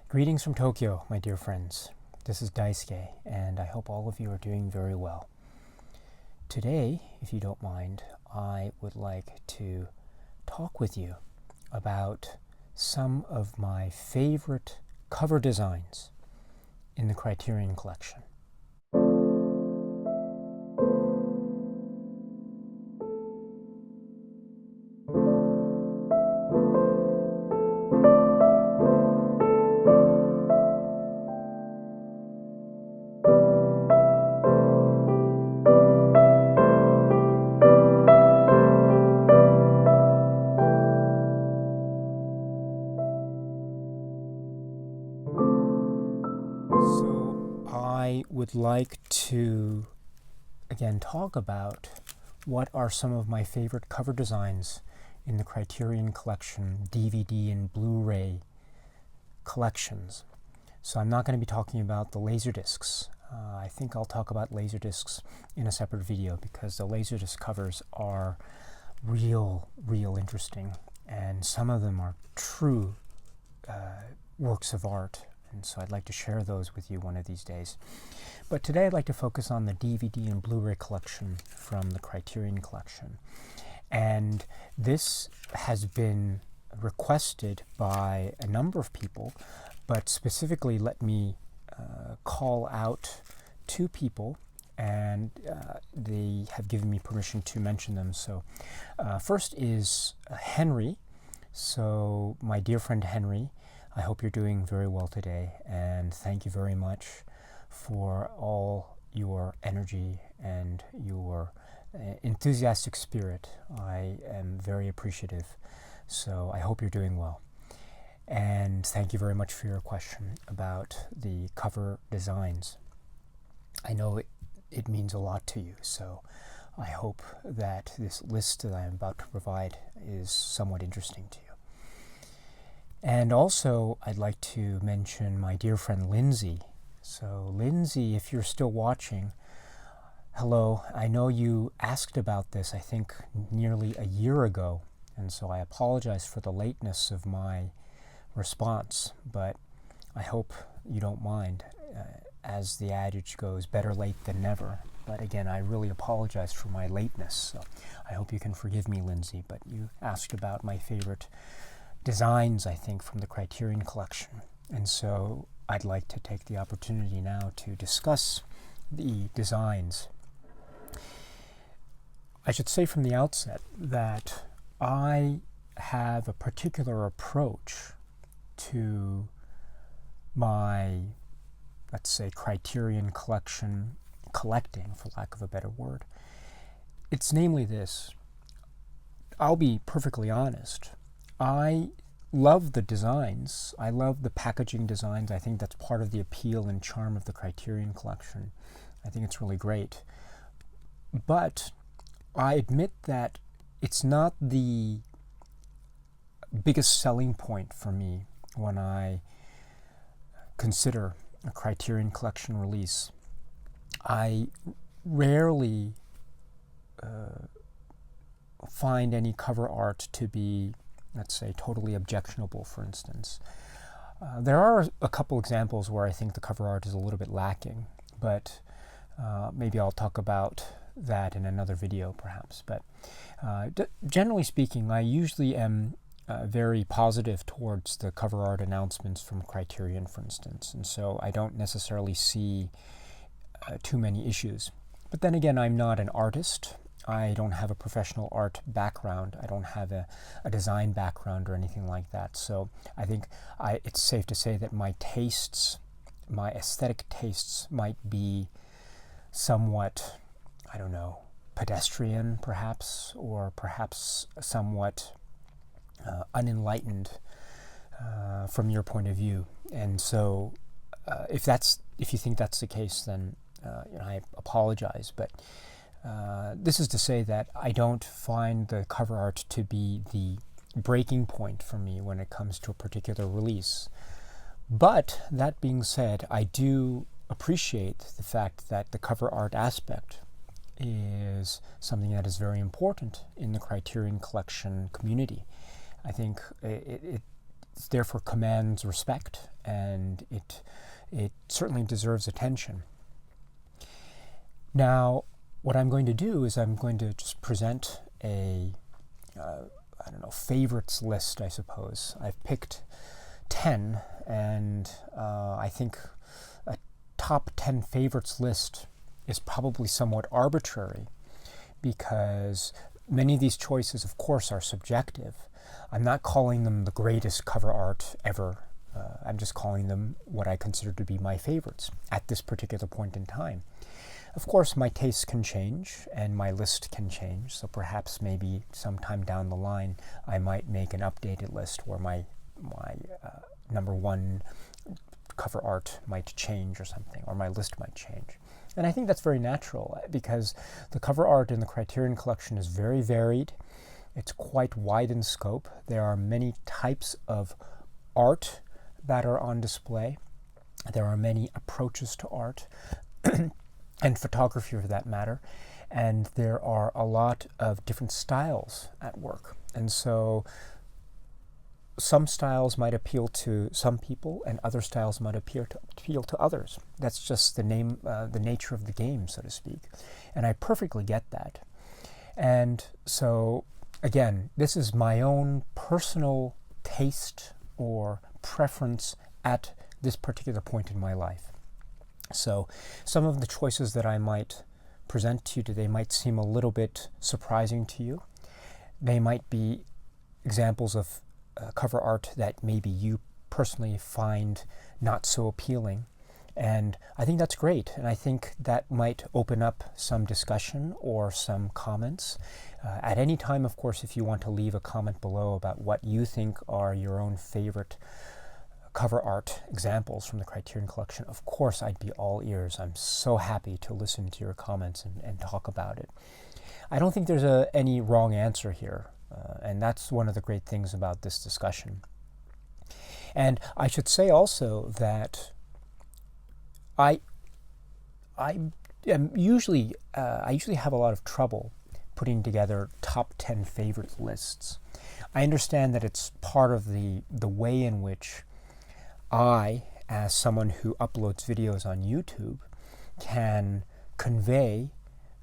Greetings from Tokyo, my dear friends. This is Daisuke, and I hope all of you are doing very well. Today, if you don't mind, I would like to talk with you about some of my favorite cover designs in the Criterion collection. I would like to again talk about what are some of my favorite cover designs in the Criterion collection DVD and Blu-ray collections. So I'm not going to be talking about the Laserdiscs. I think I'll talk about Laserdiscs in a separate video because the Laserdisc covers are real interesting, and some of them are true works of art. And so I'd like to share those with you one of these days. But today I'd like to focus on the DVD and Blu-ray collection from the Criterion collection. And this has been requested by a number of people, but specifically let me call out two people, and they have given me permission to mention them. So first is Henry. So my dear friend Henry, I hope you're doing very well today, and thank you very much for all your energy and your enthusiastic spirit. I am very appreciative, so I hope you're doing well. And thank you very much for your question about the cover designs. I know it means a lot to you, so I hope that this list that I am about to provide is somewhat interesting to you. And also, I'd like to mention my dear friend Lindsay. So Lindsay, if you're still watching, hello. I know you asked about this, I think, nearly a year ago, and so I apologize for the lateness of my response, but I hope you don't mind. As the adage goes, better late than never. But again, I really apologize for my lateness, so I hope you can forgive me, Lindsay. But you asked about my favorite designs, I think, from the Criterion collection. And so I'd like to take the opportunity now to discuss the designs. I should say from the outset that I have a particular approach to my, let's say, Criterion collection collecting, for lack of a better word. It's namely this. I'll be perfectly honest. I love the designs. I love the packaging designs. I think that's part of the appeal and charm of the Criterion collection. I think it's really great. But I admit that it's not the biggest selling point for me when I consider a Criterion collection release. I rarely find any cover art to be, let's say, totally objectionable, for instance. There are a couple examples where I think the cover art is a little bit lacking, but maybe I'll talk about that in another video, perhaps. But generally speaking, I usually am very positive towards the cover art announcements from Criterion, for instance, and so I don't necessarily see too many issues. But then again, I'm not an artist. I don't have a professional art background. I don't have a design background or anything like that. So I think it's safe to say that my tastes, my aesthetic tastes, might be somewhat, I don't know, pedestrian perhaps, or perhaps somewhat unenlightened from your point of view. And so if you think that's the case, then I apologize. But this is to say that I don't find the cover art to be the breaking point for me when it comes to a particular release. But that being said, I do appreciate the fact that the cover art aspect is something that is very important in the Criterion collection community. I think therefore commands respect, and it certainly deserves attention. Now, what I'm going to do is I'm going to just present a favorites list, I suppose. I've picked 10, and I think a top 10 favorites list is probably somewhat arbitrary, because many of these choices, of course, are subjective. I'm not calling them the greatest cover art ever. I'm just calling them what I consider to be my favorites at this particular point in time. Of course, my tastes can change and my list can change, so perhaps maybe sometime down the line I might make an updated list where my number one cover art might change or something, or my list might change. And I think that's very natural, because the cover art in the Criterion collection is very varied. It's quite wide in scope. There are many types of art that are on display. There are many approaches to art and photography for that matter. And there are a lot of different styles at work. And so some styles might appeal to some people and other styles might appeal to others. That's just the nature of the game, so to speak. And I perfectly get that. And so, again, this is my own personal taste or preference at this particular point in my life. So some of the choices that I might present to you today might seem a little bit surprising to you. They might be examples of cover art that maybe you personally find not so appealing. And I think that's great. And I think that might open up some discussion or some comments. At any time, of course, if you want to leave a comment below about what you think are your own favorite cover art examples from the Criterion collection, of course I'd be all ears. I'm so happy to listen to your comments and talk about it. I don't think there's any wrong answer here, and that's one of the great things about this discussion. And I should say also that I usually have a lot of trouble putting together top 10 favorite lists. I understand that it's part of the way in which I, as someone who uploads videos on YouTube, can convey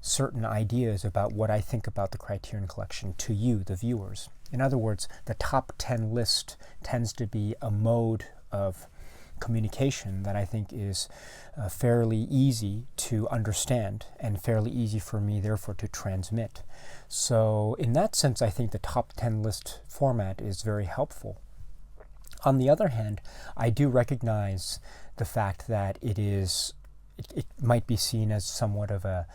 certain ideas about what I think about the Criterion collection to you, the viewers. In other words, the top 10 list tends to be a mode of communication that I think is fairly easy to understand and fairly easy for me, therefore, to transmit. So in that sense, I think the top 10 list format is very helpful. On the other hand, I do recognize the fact that it might be seen as somewhat of a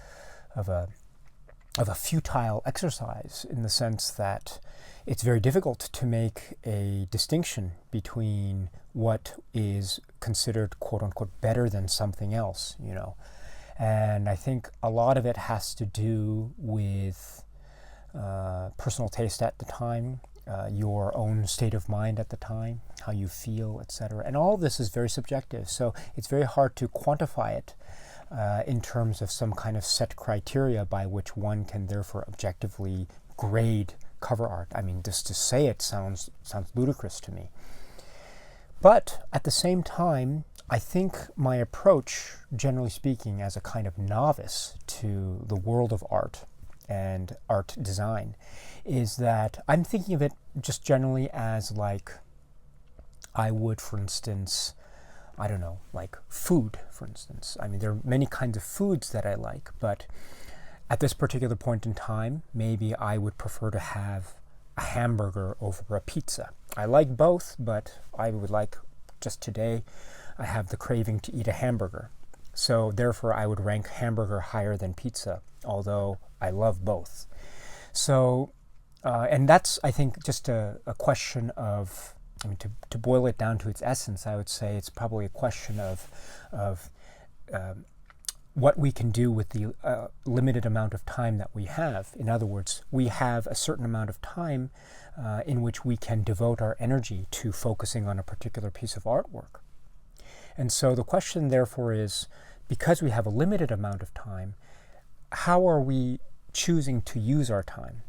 futile exercise, in the sense that it's very difficult to make a distinction between what is considered quote unquote better than something else, you know. And I think a lot of it has to do with personal taste at the time, your own state of mind at the time, how you feel, etc. And all of this is very subjective, so it's very hard to quantify it in terms of some kind of set criteria by which one can therefore objectively grade cover art. I mean, just to say it sounds ludicrous to me. But at the same time, I think my approach, generally speaking, as a kind of novice to the world of art and art design, is that I'm thinking of it just generally as like I would, for instance, I don't know, like food, for instance. I mean, there are many kinds of foods that I like, but at this particular point in time, maybe I would prefer to have a hamburger over a pizza. I like both, but I would like, just today, I have the craving to eat a hamburger. So therefore, I would rank hamburger higher than pizza, although I love both. So, and that's, I think, just a question of, I mean, to boil it down to its essence, I would say it's probably a question of what we can do with the limited amount of time that we have. In other words, we have a certain amount of time in which we can devote our energy to focusing on a particular piece of artwork. And so the question, therefore, is, because we have a limited amount of time, how are we choosing to use our time?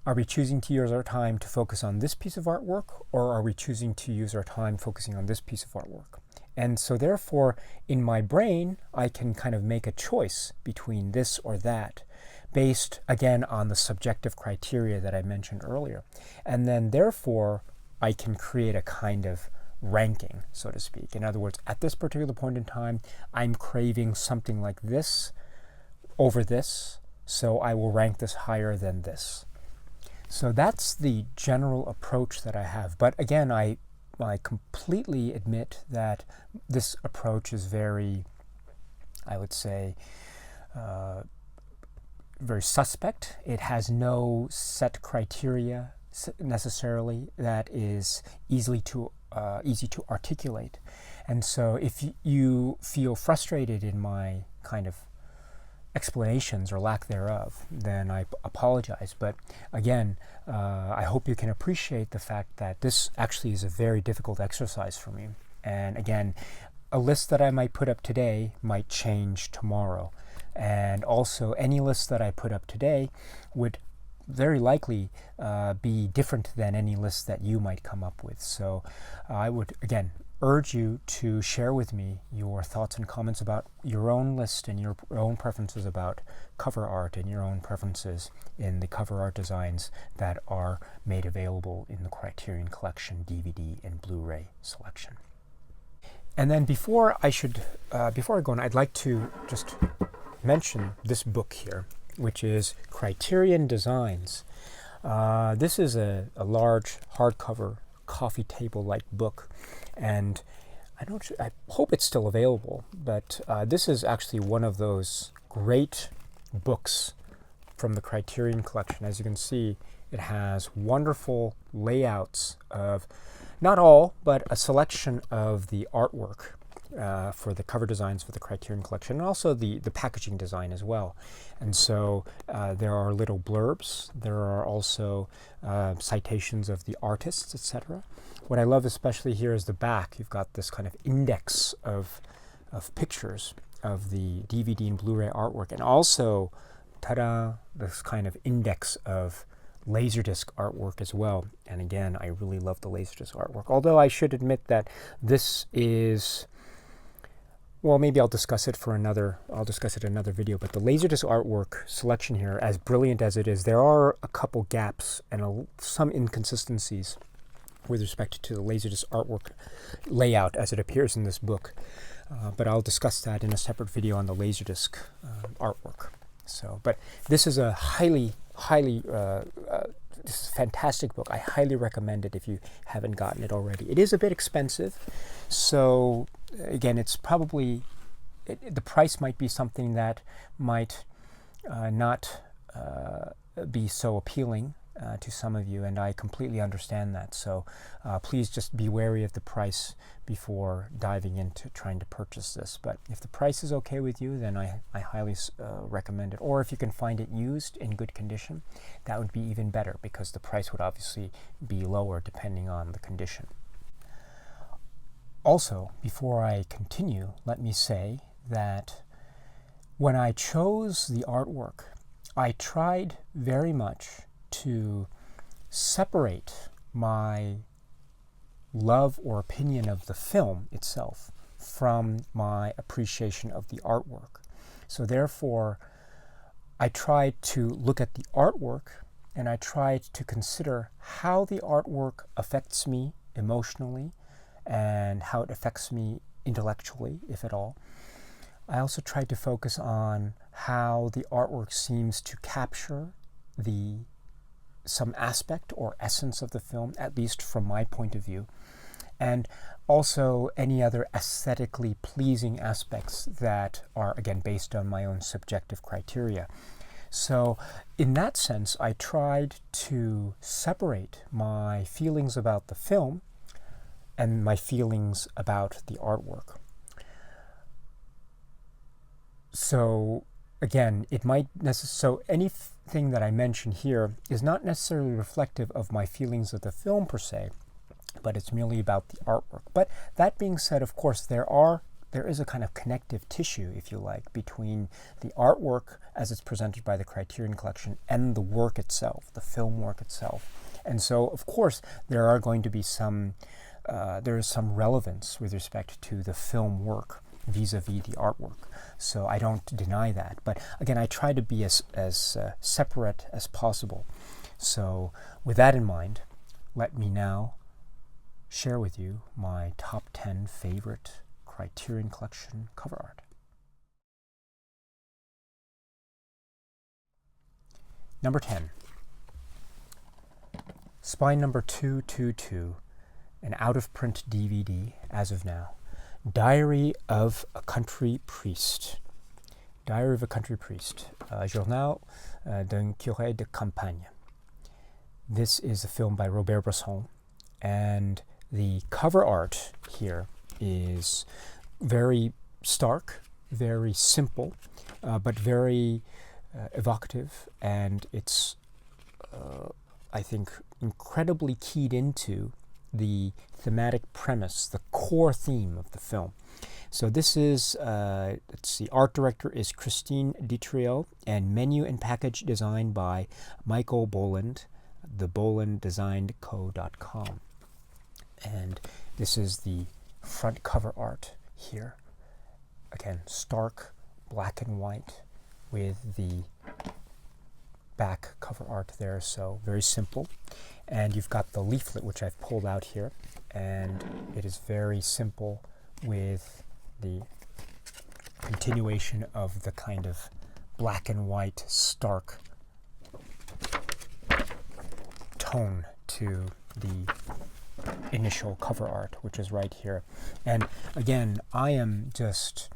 Are we choosing to use our time to focus on this piece of artwork, or are we choosing to use our time focusing on this piece of artwork? And so therefore, in my brain, I can kind of make a choice between this or that, based, again, on the subjective criteria that I mentioned earlier. And then therefore, I can create a kind of ranking, so to speak. In other words, at this particular point in time, I'm craving something like this over this, so I will rank this higher than this. So that's the general approach that I have. But again, I completely admit that this approach is very, I would say, very suspect. It has no set criteria necessarily that is easy to articulate. And so if you feel frustrated in my kind of explanations or lack thereof, then I apologize. But again, I hope you can appreciate the fact that this actually is a very difficult exercise for me. And again, a list that I might put up today might change tomorrow. And also, any list that I put up today would very likely be different than any list that you might come up with. So I would, again, urge you to share with me your thoughts and comments about your own list and your own preferences about cover art and your own preferences in the cover art designs that are made available in the Criterion Collection DVD and Blu-ray selection. And then before I go on, I'd like to just mention this book here, which is Criterion Designs. This is a large hardcover coffee table-like book, and I hope it's still available, but this is actually one of those great books from the Criterion Collection. As you can see, it has wonderful layouts of, not all, but a selection of the artwork for the cover designs for the Criterion Collection, and also the packaging design as well. And so there are little blurbs. There are also citations of the artists, etc. What I love especially here is the back. You've got this kind of index of pictures of the DVD and Blu-ray artwork, and also, ta-da, this kind of index of Laserdisc artwork as well. And again, I really love the Laserdisc artwork. Although I should admit that this is, well, maybe I'll discuss it in another video, but the Laserdisc artwork selection here, as brilliant as it is, there are a couple gaps and some inconsistencies with respect to the Laserdisc artwork layout as it appears in this book. But I'll discuss that in a separate video on the Laserdisc artwork. So, but this is a this is a fantastic book. I highly recommend it if you haven't gotten it already. It is a bit expensive, so again, it's probably, the price might be something that might not be so appealing to some of you, and I completely understand that. So please just be wary of the price before diving into trying to purchase this. But if the price is okay with you, then I highly recommend it. Or if you can find it used in good condition, that would be even better, because the price would obviously be lower depending on the condition. Also, before I continue, let me say that when I chose the artwork, I tried very much to separate my love or opinion of the film itself from my appreciation of the artwork. So therefore, I tried to look at the artwork, and I tried to consider how the artwork affects me emotionally and how it affects me intellectually, if at all. I also tried to focus on how the artwork seems to capture some aspect or essence of the film, at least from my point of view, and also any other aesthetically pleasing aspects that are, again, based on my own subjective criteria. So in that sense, I tried to separate my feelings about the film and my feelings about the artwork. So again, so anything that I mention here is not necessarily reflective of my feelings of the film per se, but it's merely about the artwork. But that being said, of course, there are there is a kind of connective tissue, if you like, between the artwork as it's presented by the Criterion Collection and the work itself, the film work itself. And so, of course, there are going to be there is some relevance with respect to the film work vis-a-vis the artwork. So I don't deny that. But again, I try to be as separate as possible. So with that in mind, let me now share with you my top 10 favorite Criterion Collection cover art. Number 10. Spine number 222, an out-of-print DVD as of now. Diary of a Country Priest. Diary of a Country Priest. Journal d'un curé de campagne. This is a film by Robert Bresson, and the cover art here is very stark, very simple, but very evocative, and it's, I think, incredibly keyed into the thematic premise, the core theme of the film. So this is, let's see, art director is Christine Detriot, and menu and package designed by Michael Boland, thebolanddesignedco.com. And this is the front cover art here. Again, stark black and white with the back cover art there, so very simple. And you've got the leaflet, which I've pulled out here, and it is very simple with the continuation of the kind of black and white stark tone to the initial cover art, which is right here. And again, I am just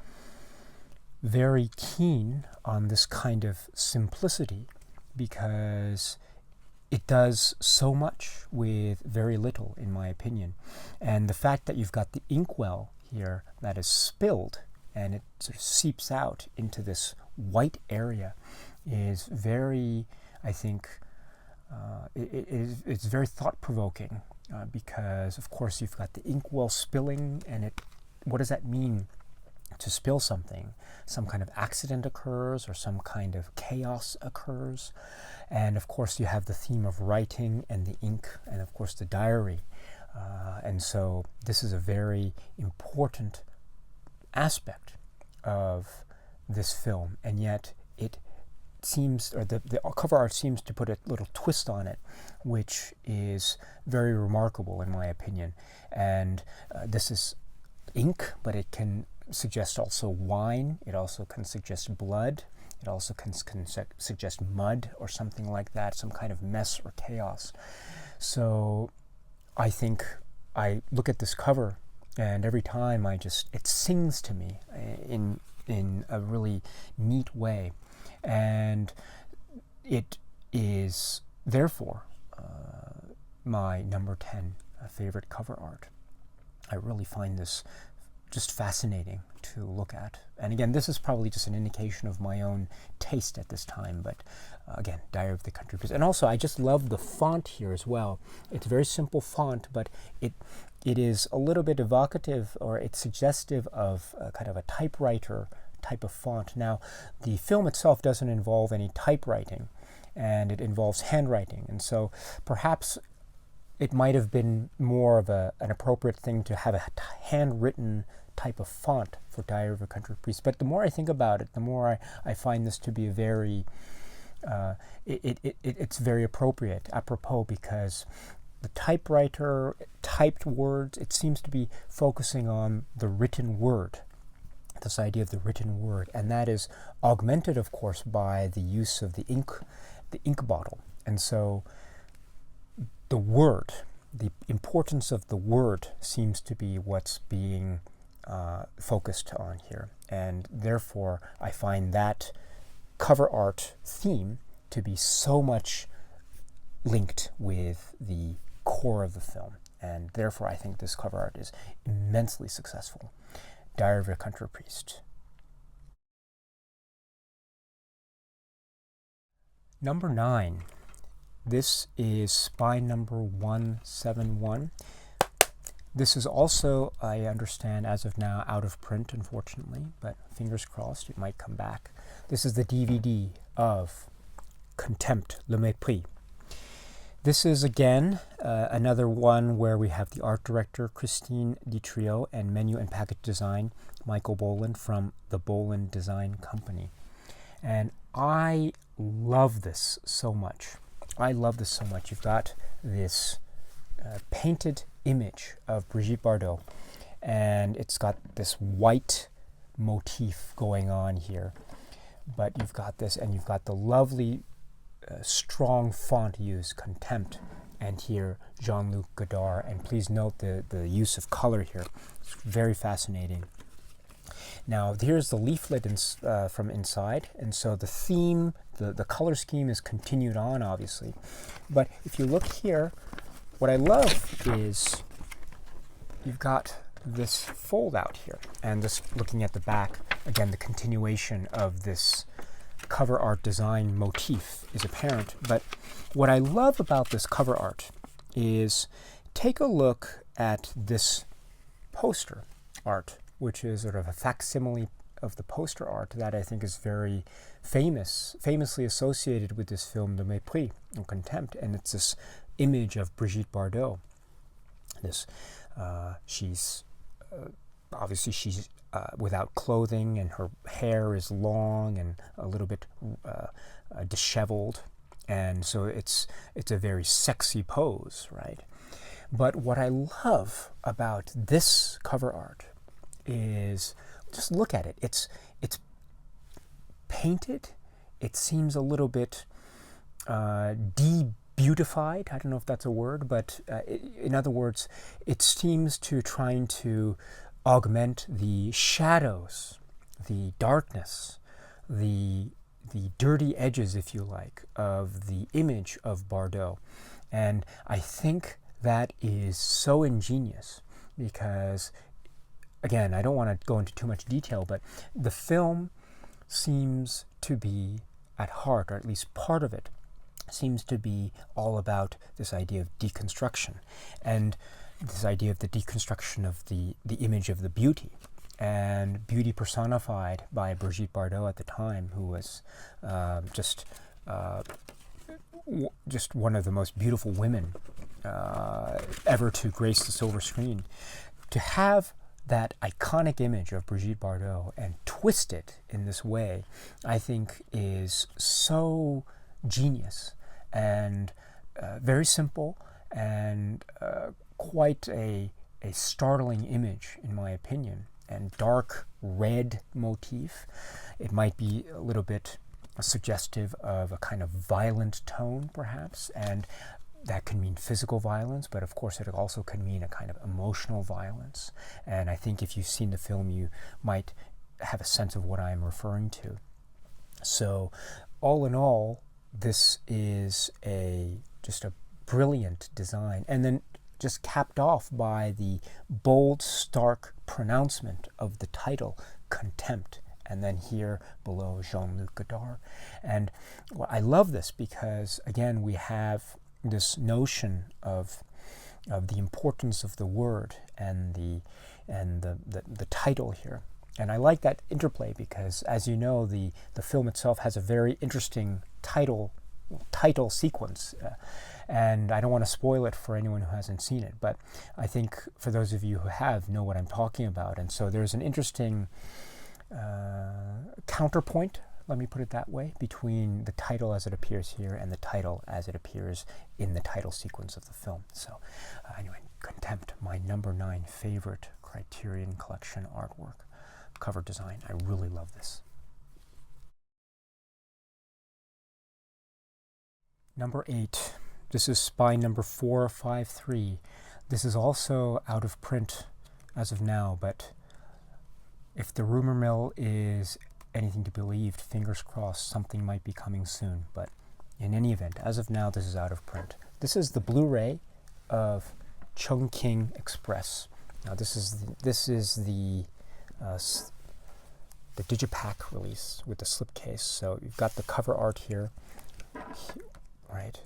very keen on this kind of simplicity because it does so much with very little, in my opinion. And the fact that you've got the inkwell here that is spilled and it sort of seeps out into this white area is very, I think, it's very thought-provoking because, of course, you've got the inkwell spilling, and what does that mean to spill something? Some kind of accident occurs or some kind of chaos occurs. And, of course, you have the theme of writing and the ink and, of course, the diary. And so this is a very important aspect of this film, and yet it seems, or the cover art seems to put a little twist on it, which is very remarkable in my opinion. And this is ink, but it can suggest also wine, it also can suggest blood, it also can suggest mud or something like that, some kind of mess or chaos. So I think I look at this cover, and every time it sings to me in a really neat way. And it is, therefore, my number 10 favorite cover art. I really find this just fascinating to look at. And again, this is probably just an indication of my own taste at this time, but again, Diary of the Country Priest. And also, I just love the font here as well. It's a very simple font, but it is a little bit evocative, or it's suggestive of kind of a typewriter type of font. Now, the film itself doesn't involve any typewriting, and it involves handwriting, and so perhaps it might have been more of an appropriate thing to have a handwritten type of font for Diary of a Country Priest. But the more I think about it, the more I find this to be a very it's very apropos, because the typewriter typed words, it seems to be focusing on the written word, this idea of the written word, and that is augmented, of course, by the use of the ink bottle. And so the word, the importance of the word seems to be what's being focused on here. And therefore, I find that cover art theme to be so much linked with the core of the film. And therefore, I think this cover art is immensely successful. Diary of a Country Priest. Number 9. This is spine number 171. This is also, I understand, as of now, out of print, unfortunately, but fingers crossed, it might come back. This is the DVD of Contempt, Le Mépris. This is, again, another one where we have the art director, Christine Ditrio, and menu and package design, Michael Boland from the Boland Design Company. And I love this so much. I love this so much. You've got this painted image of Brigitte Bardot, and it's got this white motif going on here. But you've got this, and you've got the lovely strong font used, Contempt, and here Jean-Luc Godard. And please note the use of color here. It's very fascinating. Now here's the leaflet from inside, and so the theme, the color scheme is continued on, obviously. But if you look here, what I love is you've got this fold out here, and just looking at the back, again, the continuation of this cover art design motif is apparent. But what I love about this cover art is take a look at this poster art, which is sort of a facsimile of the poster art that I think is very famously associated with this film, Le Mépris, or Contempt, and it's this image of Brigitte Bardot. This, she's obviously she's without clothing, and her hair is long and a little bit disheveled, and so it's a very sexy pose, right? But what I love about this cover art is just look at it. It's painted. It seems a little bit de-beautified. I don't know if that's a word, but in other words, it seems to trying to augment the shadows, the darkness, the dirty edges, if you like, of the image of Bardot. And I think that is so ingenious because, again, I don't want to go into too much detail, but the film seems to be at heart, or at least part of it, seems to be all about this idea of deconstruction, and this idea of the deconstruction of the image of the beauty, and beauty personified by Brigitte Bardot at the time, who was just one of the most beautiful women ever to grace the silver screen. To have that iconic image of Brigitte Bardot and twist it in this way, I think is so genius and very simple, and quite a startling image, in my opinion. And dark red motif. It might be a little bit suggestive of a kind of violent tone, perhaps, and that can mean physical violence, but of course it also can mean a kind of emotional violence. And I think if you've seen the film, you might have a sense of what I'm referring to. So, all in all, this is just a brilliant design, and then just capped off by the bold, stark pronouncement of the title, Contempt, and then here below, Jean-Luc Godard. And I love this because, again, we have this notion of the importance of the word and the title here. And I like that interplay because, as you know, the film itself has a very interesting title sequence, and I don't want to spoil it for anyone who hasn't seen it, but I think for those of you who have, know what I'm talking about. And so there's an interesting counterpoint, let me put it that way, between the title as it appears here and the title as it appears in the title sequence of the film. So anyway, Contempt, my number 9 favorite Criterion Collection artwork, cover design. I really love this. Number 8, this is Spy number 453. This is also out of print as of now, but if the rumor mill is anything to be believed, fingers crossed, something might be coming soon. But in any event, as of now, this is out of print. This is the Blu-ray of Chungking Express. Now this is the Digipack release with the slipcase. So you've got the cover art here, right?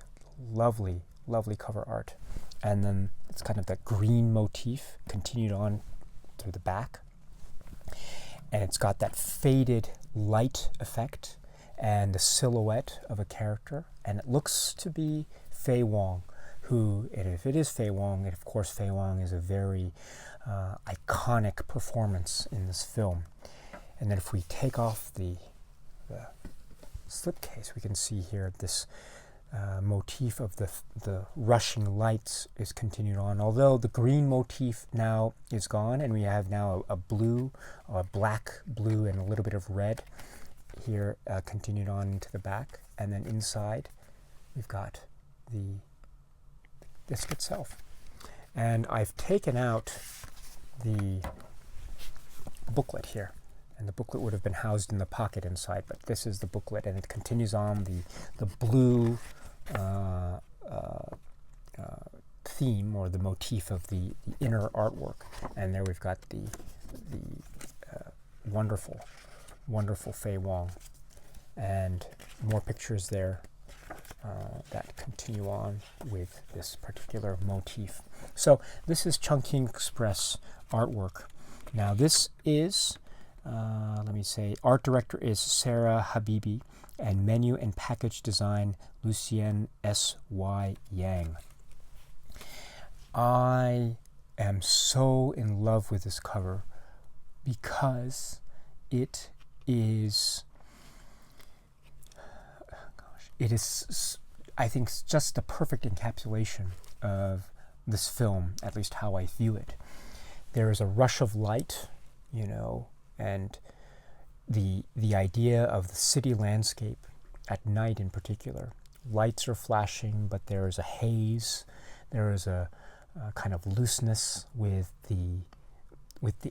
Lovely, lovely cover art. and then it's kind of that green motif continued on through the back. And it's got that faded light effect and the silhouette of a character. And it looks to be Faye Wong, who, and if it is Faye Wong, and of course Faye Wong is a very iconic performance in this film. And then if we take off the slipcase, we can see here this motif of the rushing lights is continued on, although the green motif now is gone, and we have now a blue, a black blue, and a little bit of red here continued on into the back. And then inside we've got the disc itself. And I've taken out the booklet here, and the booklet would have been housed in the pocket inside, but this is the booklet, and it continues on the blue theme, or the motif of the inner artwork. And there we've got the wonderful Faye Wong, and more pictures there that continue on with this particular motif. So this is Chungking Express artwork. Now this is, let me say, art director is Sarah Habibi, and menu and package design Lucien S.Y. Yang. I am so in love with this cover because it is, I think, just the perfect encapsulation of this film, at least how I view it. There is a rush of light, you know, and the idea of the city landscape at night in particular. Lights are flashing, but there is a haze. There is a kind of looseness with the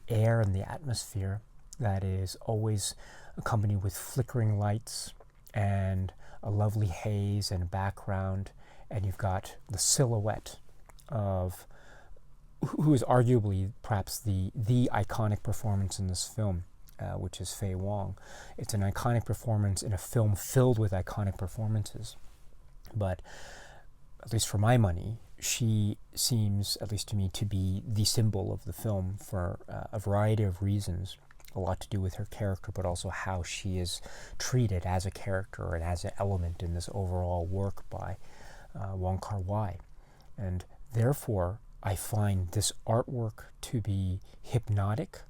air and the atmosphere that is always accompanied with flickering lights and a lovely haze and background. And you've got the silhouette of who is arguably perhaps the iconic performance in this film, which is Faye Wong. It's an iconic performance in a film filled with iconic performances. But at least for my money, she seems, at least to me, to be the symbol of the film for a variety of reasons. A lot to do with her character, but also how she is treated as a character and as an element in this overall work by Wong Kar-wai. And therefore, I find this artwork to be hypnotic.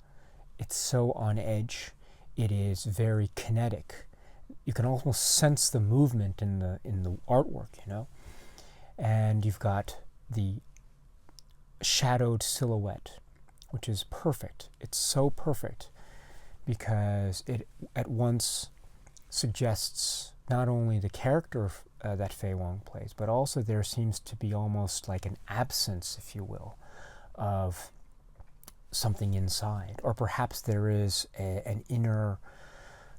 It's so on edge. It is very kinetic. You can almost sense the movement in the artwork, you know. And you've got the shadowed silhouette, which is perfect. It's so perfect because it at once suggests not only the character that Faye Wong plays, but also there seems to be almost like an absence, if you will, of something inside. Or perhaps there is an inner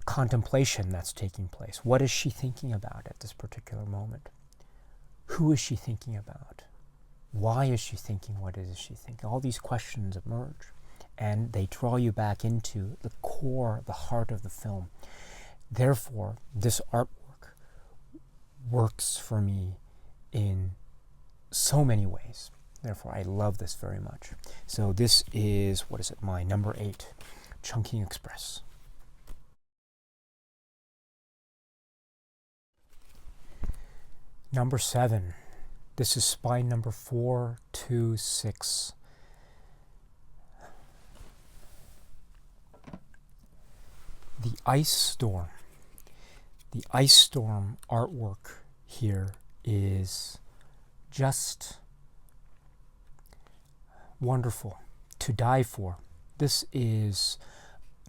contemplation that's taking place. What is she thinking about at this particular moment? Who is she thinking about? Why is she thinking? What is she thinking? All these questions emerge, and they draw you back into the core, the heart of the film. Therefore, this artwork works for me in so many ways. Therefore, I love this very much. So this is, what is it, my number 8, Chungking Express. Number 7, this is spine number 426. The Ice Storm. The Ice Storm artwork here is just wonderful, to die for. This is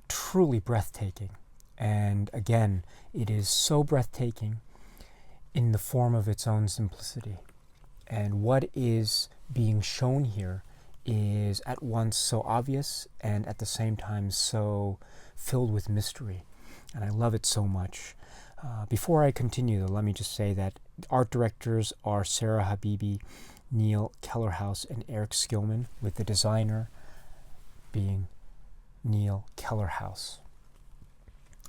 truly breathtaking. And again, it is so breathtaking in the form of its own simplicity. And what is being shown here is at once so obvious and at the same time so filled with mystery. And I love it so much. Before I continue, let me just say that art directors are Sarah Habibi, Neil Kellerhouse, and Eric Skillman, with the designer being Neil Kellerhouse.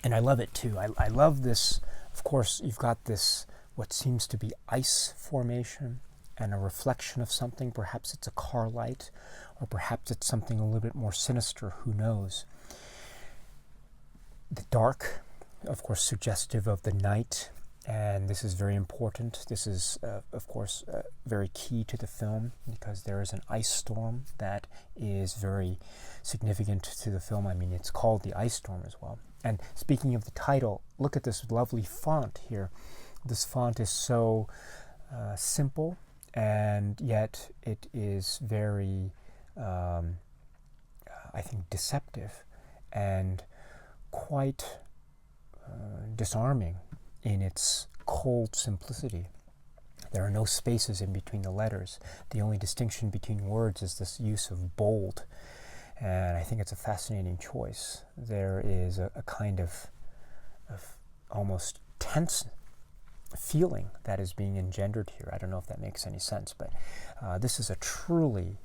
And I love it too. I love this. Of course, you've got this, what seems to be ice formation, and a reflection of something. Perhaps it's a car light, or perhaps it's something a little bit more sinister, who knows. The dark, of course, suggestive of the night, and this is very important. This is, of course, very key to the film, because there is an ice storm that is very significant to the film. I mean, it's called the ice storm as well. And speaking of the title, look at this lovely font here. This font is so simple, and yet it is very, I think, deceptive and quite disarming in its cold simplicity. There are no spaces in between the letters. The only distinction between words is this use of bold, and I think it's a fascinating choice. There is a kind of almost tense feeling that is being engendered here. I don't know if that makes any sense, but this is a truly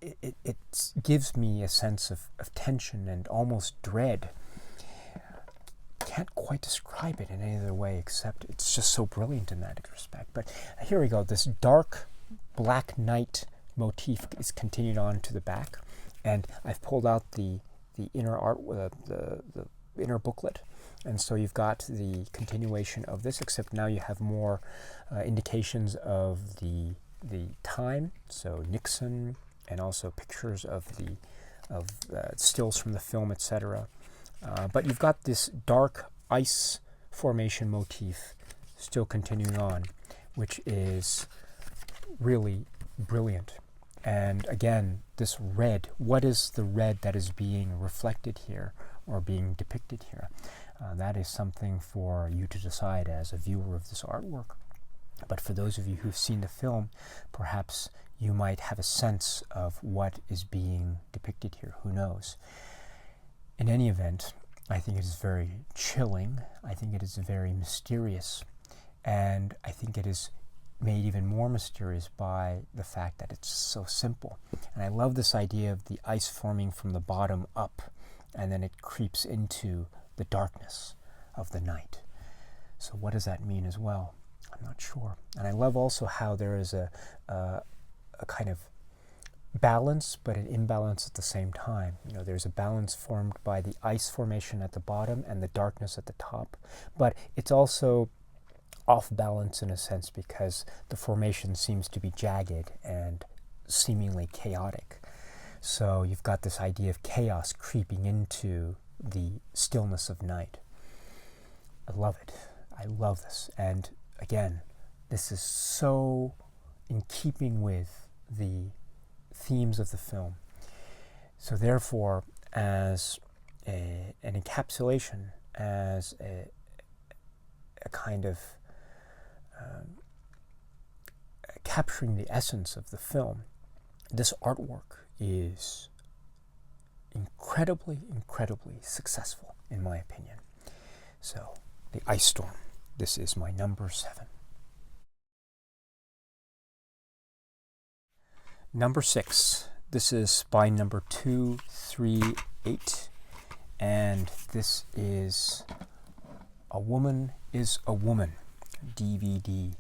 it gives me a sense of tension and almost dread. Can't quite describe it in any other way, except it's just so brilliant in that respect. But here we go. This dark black night motif is continued on to the back, and I've pulled out the inner art, the inner booklet, and so you've got the continuation of this, except now you have more indications of the time. So Nixon, and also pictures of stills from the film, etc. But you've got this dark ice formation motif still continuing on, which is really brilliant. And again, this red, what is the red that is being reflected here or being depicted here? That is something for you to decide as a viewer of this artwork. But for those of you who've seen the film, perhaps you might have a sense of what is being depicted here. Who knows? In any event, I think it is very chilling. I think it is very mysterious. And I think it is made even more mysterious by the fact that it's so simple. And I love this idea of the ice forming from the bottom up, and then it creeps into the darkness of the night. So what does that mean as well? I'm not sure. And I love also how there is a kind of balance, but an imbalance at the same time. You know, there's a balance formed by the ice formation at the bottom and the darkness at the top, but it's also off balance in a sense because the formation seems to be jagged and seemingly chaotic. So you've got this idea of chaos creeping into the stillness of night. I love it. I love this. And again, this is so in keeping with the themes of the film. So therefore, as an encapsulation, as a kind of capturing the essence of the film, this artwork is incredibly successful, in my opinion. So, The Ice Storm. This is my number 7. Number 6. This is by number 238, and this is A Woman is a Woman DVD.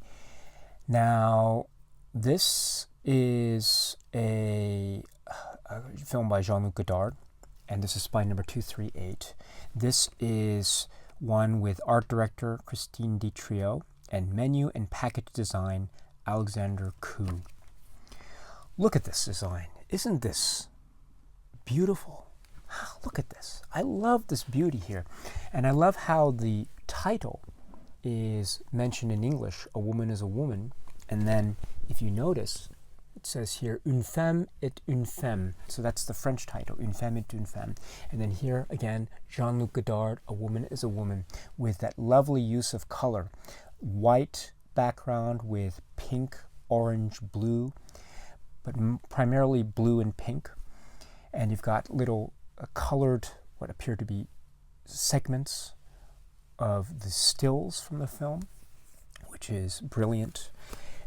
Now, this is a film by Jean-Luc Godard, and this is by number 238. This is one with art director Christine Ditrio and menu and package design Alexander Koo. Look at this design. Isn't this beautiful? Look at this. I love this beauty here. And I love how the title is mentioned in English, A Woman is a Woman. And then if you notice, it says here, Une femme est une femme. So that's the French title, Une femme est une femme. And then here again, Jean-Luc Godard, A Woman is a Woman, with that lovely use of color. White background with pink, orange, blue, but primarily blue and pink. And you've got little colored, what appear to be segments of the stills from the film, which is brilliant.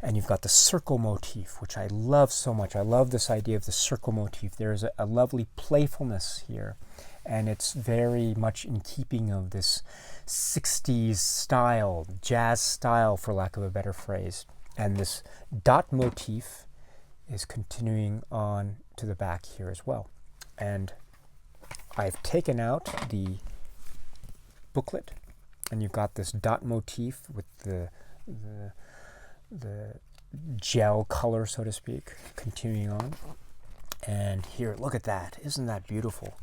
And you've got the circle motif, which I love so much. I love this idea of the circle motif. There's a lovely playfulness here, and it's very much in keeping of this 60s style, jazz style, for lack of a better phrase. And this dot motif is continuing on to the back here as well. And I've taken out the booklet, and you've got this dot motif with the gel color, so to speak, continuing on. And here, look at that. Isn't that beautiful?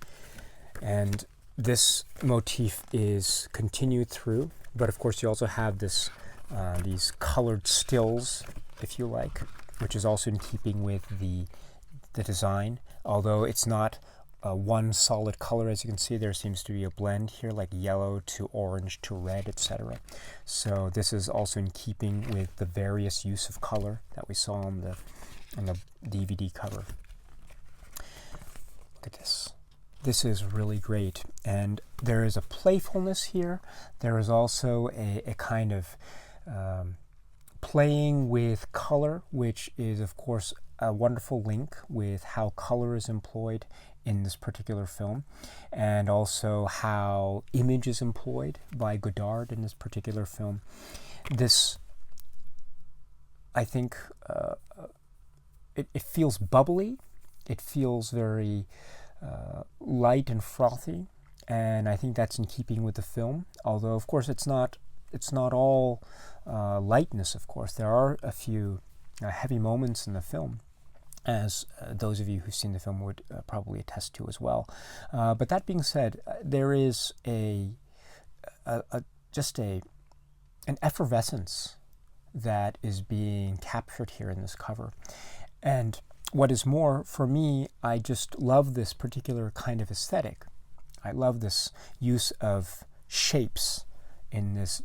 And this motif is continued through, but of course you also have this these colored stills, if you like, which is also in keeping with the design, although it's not one solid color. As you can see, there seems to be a blend here, like yellow to orange to red, etc. So this is also in keeping with the various use of color that we saw on the DVD cover. Look at this. This is really great, and there is a playfulness here. There is also a kind of playing with color, which is of course a wonderful link with how color is employed in this particular film, and also how image is employed by Godard in this particular film. This, I think, it feels bubbly, it feels very light and frothy, and I think that's in keeping with the film, although of course it's not all lightness. Of course there are a few heavy moments in the film, as those of you who've seen the film would probably attest to as well. But that being said, there is just an effervescence that is being captured here in this cover. And what is more, for me, I just love this particular kind of aesthetic. I love this use of shapes in this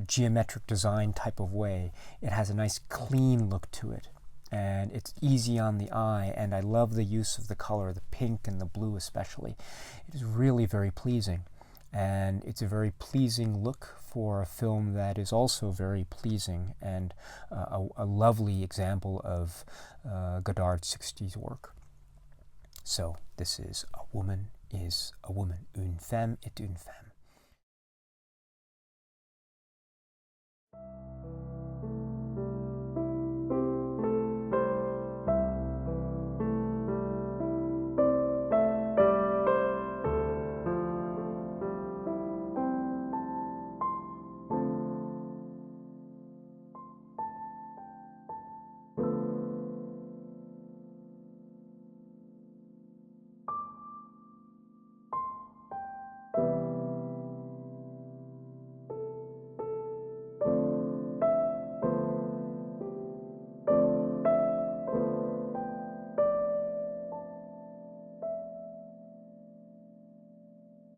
geometric design type of way. It has a nice clean look to it, and it's easy on the eye, and I love the use of the color, the pink and the blue especially. It is really very pleasing, and it's a very pleasing look for a film that is also very pleasing, and a lovely example of Godard's 60s work. So this is A Woman is a Woman, Une femme est une femme.